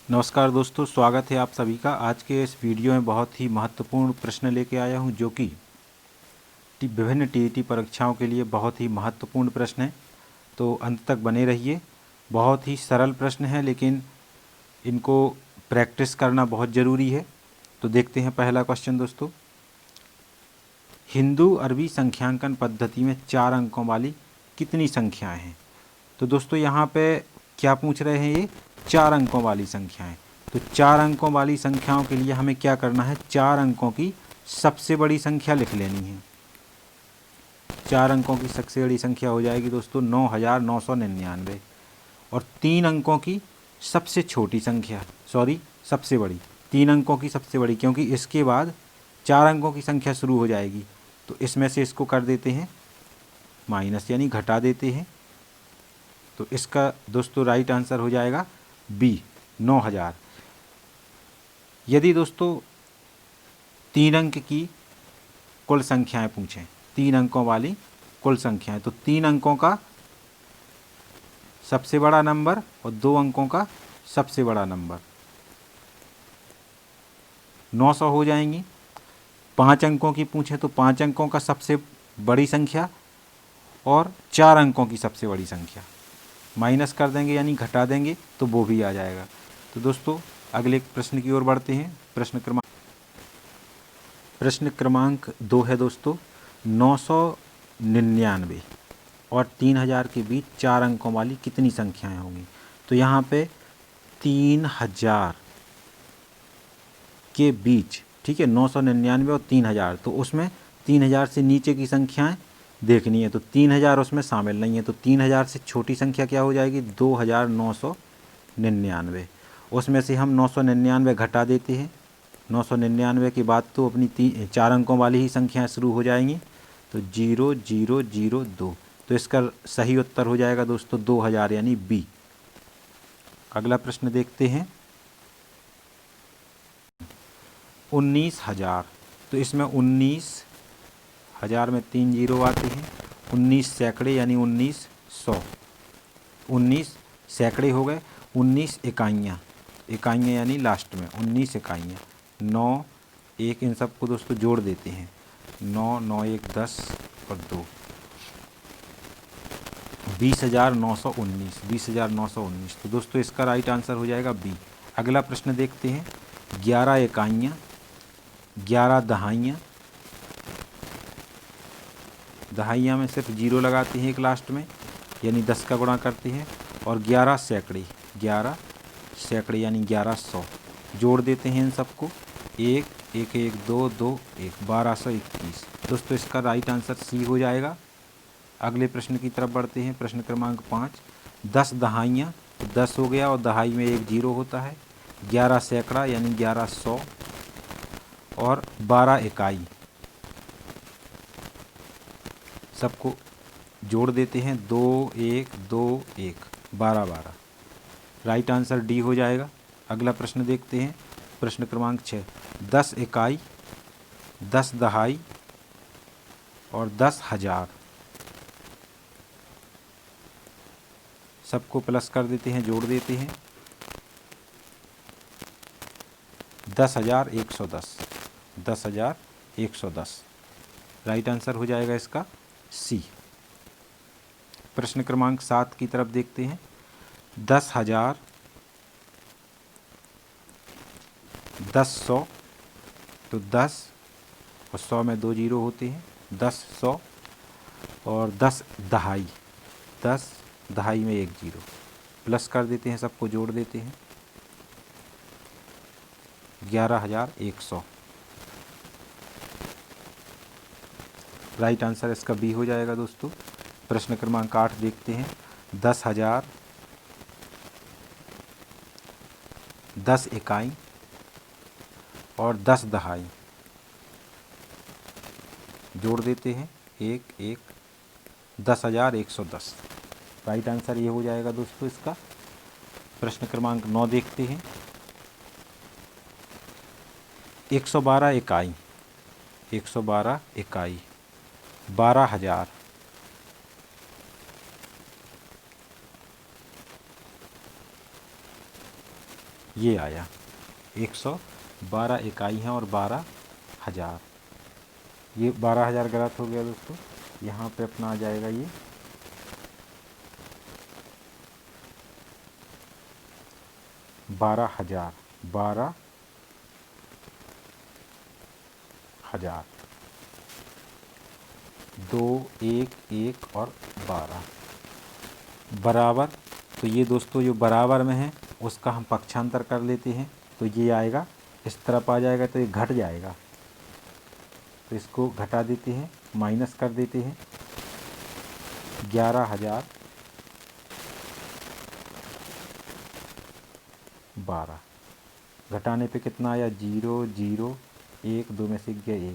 नमस्कार दोस्तों, स्वागत है आप सभी का। आज के इस वीडियो में बहुत ही महत्वपूर्ण प्रश्न लेके आया हूं, जो कि विभिन्न टीईटी परीक्षाओं के लिए बहुत ही महत्वपूर्ण प्रश्न है। तो अंत तक बने रहिए। बहुत ही सरल प्रश्न है, लेकिन इनको प्रैक्टिस करना बहुत ज़रूरी है। तो देखते हैं पहला क्वेश्चन दोस्तों। हिंदू अरबी संख्यांकन पद्धति में 4 अंकों वाली कितनी संख्याएं हैं? तो दोस्तों यहाँ पे क्या पूछ रहे हैं? ये 4 अंकों वाली संख्याएं। तो 4 अंकों वाली संख्याओं के लिए हमें क्या करना है? 4 अंकों की सबसे बड़ी संख्या लिख लेनी है। 4 अंकों की सबसे बड़ी संख्या हो जाएगी दोस्तों 9999। और 3 अंकों की सबसे छोटी संख्या, सबसे बड़ी, 3 अंकों की सबसे बड़ी, क्योंकि इसके बाद 4 अंकों की संख्या शुरू हो जाएगी। तो इसमें से इसको कर देते हैं माइनस, यानी घटा देते हैं। तो इसका दोस्तों राइट आंसर हो जाएगा बी, 9000। यदि दोस्तों 3 अंक की कुल संख्याएं पूछें, 3 अंकों वाली कुल संख्याएं, तो 3 अंकों का सबसे बड़ा नंबर और 2 अंकों का सबसे बड़ा नंबर 900 हो जाएंगी। 5 अंकों की पूछें तो 5 अंकों का सबसे बड़ी संख्या और 4 अंकों की सबसे बड़ी संख्या माइनस कर देंगे, यानी घटा देंगे, तो वो भी आ जाएगा। तो दोस्तों अगले प्रश्न की ओर बढ़ते हैं। प्रश्न क्रमांक 2 है दोस्तों, 999 और 3000 के बीच 4 अंकों वाली कितनी संख्याएं होंगी? तो यहाँ पे 3000 के बीच, ठीक है, 999 और 3000, तो उसमें 3000 से नीचे की संख्याएं देखनी है। तो 3000 उसमें शामिल नहीं है, तो 3000 से छोटी संख्या क्या हो जाएगी? 2999। उसमें से हम 999 घटा देते हैं। 999 के बाद तो अपनी 4 अंकों वाली ही संख्याएं शुरू हो जाएंगी। तो 0002। तो इसका सही उत्तर हो जाएगा दोस्तों 2000, यानी बी। अगला प्रश्न देखते हैं। 19000। तो इसमें 19000 में 3 जीरो आते हैं। 19 सैकड़े यानी 1900। 19 सैकड़े हो गए। 19 इकाइयाँ, इकाइयाँ यानी लास्ट में 19 इकाइयाँ। 9 1, इन सबको दोस्तों जोड़ देते हैं। 9 9 1 10 और 2, 20919। 20919। तो दोस्तों इसका राइट आंसर हो जाएगा बी। अगला प्रश्न देखते हैं। 11 इकाइयाँ, 11 दहाइयाँ, दहाइयाँ में सिर्फ जीरो लगाते हैं एक लास्ट में, यानी 10 का गुणा करते हैं। और 11 सैकड़े, 11 सैकड़े यानी 1100, जोड़ देते हैं इन सबको। 1 1 1 2 2 1, 1221। दोस्तों इसका राइट आंसर सी हो जाएगा। अगले प्रश्न की तरफ बढ़ते हैं। प्रश्न क्रमांक 5। 10 दहाइयाँ, तो 10 हो गया और दहाई में एक जीरो होता है। 11 सैकड़ा यानी 1100 और 12 इकाई, सबको जोड़ देते हैं। 2 1 2 1, 12 12। राइट आंसर डी हो जाएगा। अगला प्रश्न देखते हैं। प्रश्न क्रमांक 6। 10 इकाई, 10 दहाई और 10,000, सबको प्लस कर देते हैं, जोड़ देते हैं। 10,110, 10,110। राइट आंसर हो जाएगा इसका सी। प्रश्न क्रमांक 7 की तरफ देखते हैं। 10,000, 10,100, तो 10 और 100 में 2 जीरो होते हैं। 10,100 और 10 दहाई, 10 दहाई में एक जीरो, प्लस कर देते हैं, सबको जोड़ देते हैं। 11,100। राइट आंसर इसका बी हो जाएगा दोस्तों। प्रश्न क्रमांक 8 देखते हैं। 10,000, 10 इकाई और 10 दहाई, जोड़ देते हैं 1 1, 10,110। राइट आंसर ये हो जाएगा दोस्तों इसका। प्रश्न क्रमांक 9 देखते हैं। 112 इकाई, 112 इकाई, 12,000, ये आया 112 इकाई हैं और 12,000। ये 12,000 गलत हो गया दोस्तों, यहाँ पे अपना आ जाएगा ये 12,000। 12,000 2 1 1 और 12 बराबर। तो ये दोस्तों जो बराबर में है उसका हम पक्षांतर कर लेते हैं, तो ये आएगा इस तरफ आ जाएगा, तो ये घट जाएगा, तो इसको घटा देते हैं, माइनस कर देते हैं। 11,000 12 घटाने पे कितना आया 0 0 1 2 में से गया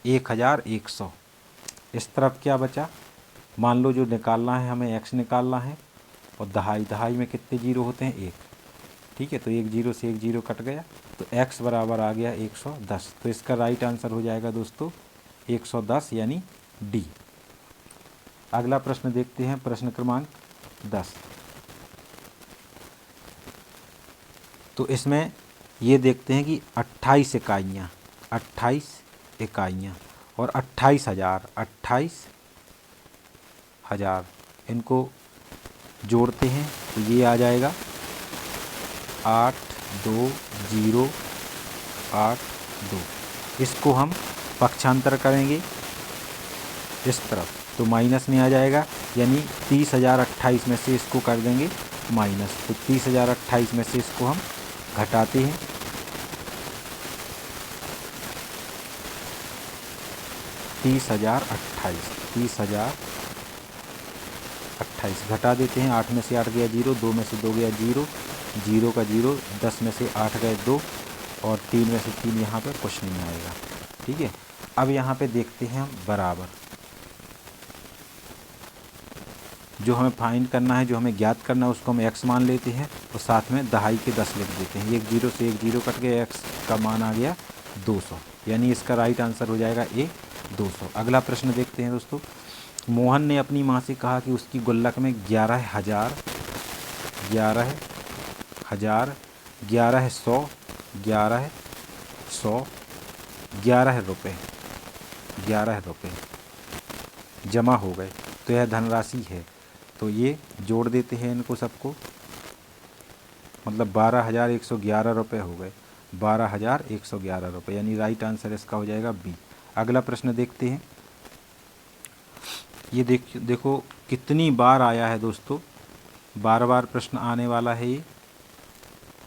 1,100। इस तरफ क्या बचा, मान लो जो निकालना है हमें x निकालना है, और दहाई दहाई में कितने जीरो होते हैं 1, ठीक है। तो 1 0 से 1 0 कट गया, तो x बराबर आ गया 110। तो इसका राइट आंसर हो जाएगा दोस्तों 110 यानी डी। अगला प्रश्न देखते हैं, प्रश्न क्रमांक 10। तो इसमें ये देखते हैं कि 28 इकाइयाँ, 28 इकाइयाँ और 28,000 इनको जोड़ते हैं, तो ये आ जाएगा 82082। इसको हम पक्षांतर करेंगे इस तरफ, तो माइनस में आ जाएगा, यानी 30,028 में से इसको कर देंगे माइनस। तो 30,028 में से इसको हम घटाते हैं, 30,028 घटा देते हैं। 8 में से 8 गया 0, 2 में से 2 गया 0, 0 का 0, 10 में से 8 गए 2, और 3 में से 3 यहाँ पर कुछ नहीं आएगा, ठीक है। अब यहाँ पे देखते हैं हम बराबर, जो हमें फाइंड करना है, जो हमें ज्ञात करना है, उसको हम x मान लेते हैं और साथ में दहाई के 10 लिख देते हैं। 1 0 से 1 0 कट गया, x का मान आ गया 200, यानी इसका राइट आंसर हो जाएगा ए 200। अगला प्रश्न देखते हैं दोस्तों। मोहन ने अपनी माँ से कहा कि उसकी गुल्लक में 11,100 11 रुपये जमा हो गए, तो यह धनराशि है। तो ये जोड़ देते हैं इनको सबको, मतलब 12,111 रुपये हो गए, 12,111 रुपये, यानी राइट आंसर इसका हो जाएगा बी। अगला प्रश्न देखते हैं। ये देखो कितनी बार आया है दोस्तों, बार बार प्रश्न आने वाला है ये।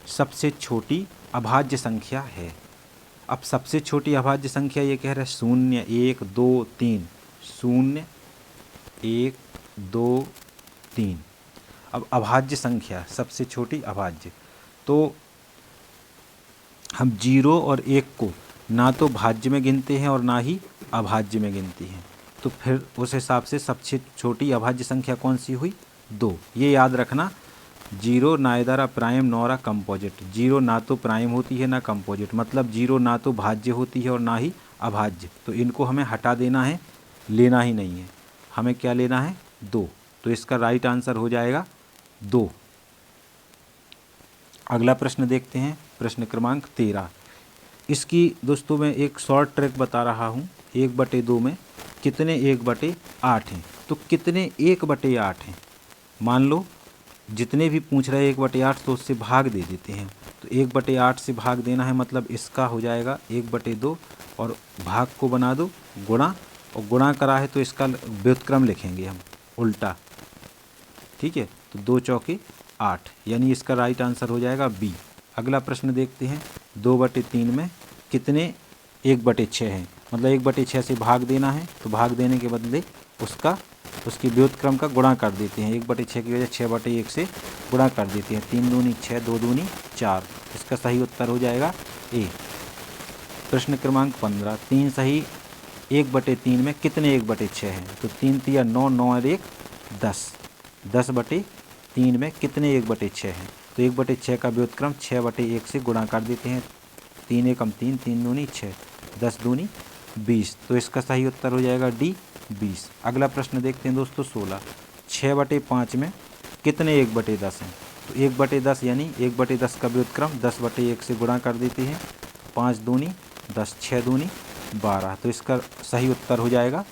सबसे छोटी अभाज्य संख्या है। अब सबसे छोटी अभाज्य संख्या ये कह रहा है 0 1 2 3, 0 1 2 3। अब अभाज्य संख्या सबसे छोटी अभाज्य, तो हम 0 और 1 को ना तो भाज्य में गिनते हैं और ना ही अभाज्य में गिनते हैं, तो फिर उस हिसाब से सबसे छोटी अभाज्य संख्या कौन सी हुई 2। ये याद रखना, 0 नाइदर प्राइम नॉर कंपोजिट। 0 ना तो प्राइम होती है ना कंपोजिट, मतलब 0 ना तो भाज्य होती है और ना ही अभाज्य। तो इनको हमें हटा देना है, लेना ही नहीं है। हमें क्या लेना है 2, तो इसका राइट आंसर हो जाएगा 2। अगला प्रश्न देखते हैं, प्रश्न क्रमांक 13। इसकी दोस्तों मैं एक शॉर्ट ट्रिक बता रहा हूँ। 1/2 में कितने 1/8 हैं, तो कितने 1/8 हैं। मान लो जितने भी पूछ रहे हैं 1/8, तो उससे भाग दे देते हैं। तो 1/8 से भाग देना है, मतलब इसका हो जाएगा 1/2, और भाग को बना दो गुणा, और गुणा करा है तो इसका व्युत्क्रम लिखेंगे हम उल्टा, ठीक है। तो 2 चौके 8, यानी इसका राइट आंसर हो जाएगा बी। अगला प्रश्न देखते हैं। 2/3 में कितने 1/6 हैं, मतलब 1/6 से भाग देना है, तो भाग देने के बदले उसकी व्युत्क्रम का गुणा कर देते हैं। 1/6 की वजह 6/1 से गुणा कर देते हैं। 3 दूनी 6, 2 दूनी 4। इसका सही उत्तर हो जाएगा ए। प्रश्न क्रमांक 15। 3 सही 1/3 में कितने 1/6 हैं, तो 3 3 9, 9 और 1 10। 10/3 में कितने 1/6 हैं, तो 1/6 का व्युत्क्रम 6/1 से गुणा कर देते हैं। 3 1 3, 3 दूनी 6, 10 दूनी 20। तो इसका सही उत्तर हो जाएगा डी 20। अगला प्रश्न देखते हैं दोस्तों 16। 6/5 में कितने 1/10 हैं, तो 1/10 यानी 1/10 का व्युत्क्रम 10/1 से गुणा कर देते हैं। 5 दूनी 10, 6 दूनी 12, तो इसका सही उत्तर हो जाएगा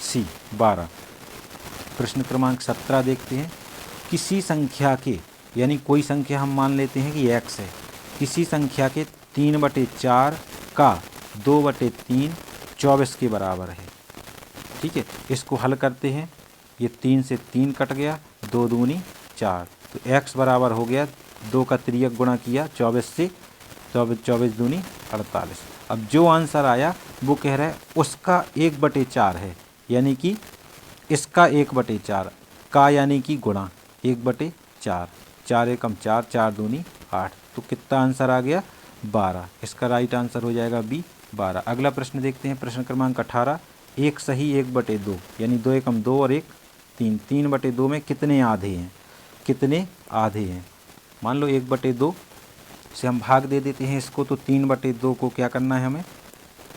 सी 12। प्रश्न क्रमांक 17 देखते हैं। किसी संख्या के, यानी कोई संख्या हम मान लेते हैं कि x है, किसी संख्या के 3/4 का 2/3 24 के बराबर है। ठीक है, इसको हल करते हैं। ये 3 से 3 कट गया, 2 दूनी 4, तो x बराबर हो गया 2 का तिर्यक गुणा किया 24 से, 24 दूनी 48। अब जो आंसर आया वो कह रहा है उसका 1/4 है, यानी कि इसका 1/4 का, यानी कि गुणा 1/4, 4 एकम 4, 4 दूनी 8, तो कितना आंसर आ गया 12। इसका राइट आंसर हो जाएगा बी 12। अगला प्रश्न देखते हैं, प्रश्न क्रमांक 18। एक सही 1/2, यानी 2 एकम 2 और 1 3, 3/2 में कितने आधे हैं, कितने आधे हैं। मान लो 1/2 से हम भाग दे देते हैं इसको, तो 3/2 को क्या करना है, हमें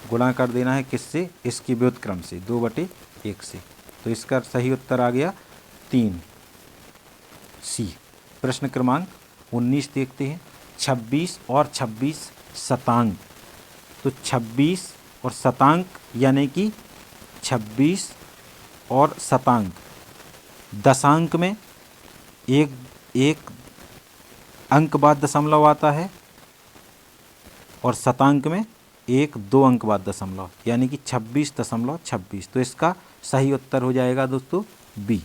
गुणा कर देना है किससे, इसके व्युत्क्रम से 2/1 से, तो इसका सही उत्तर आ गया 3 सी। प्रश्न क्रमांक 19 देखते हैं। 26 और 26 शतांक, तो 26 और शतांक यानी कि 26 और शतांक, दशांक में एक अंक बाद दशमलव आता है और शतांक में 1-2 अंक बाद दशमलव, यानी कि 26.26, तो इसका सही उत्तर हो जाएगा दोस्तों बी।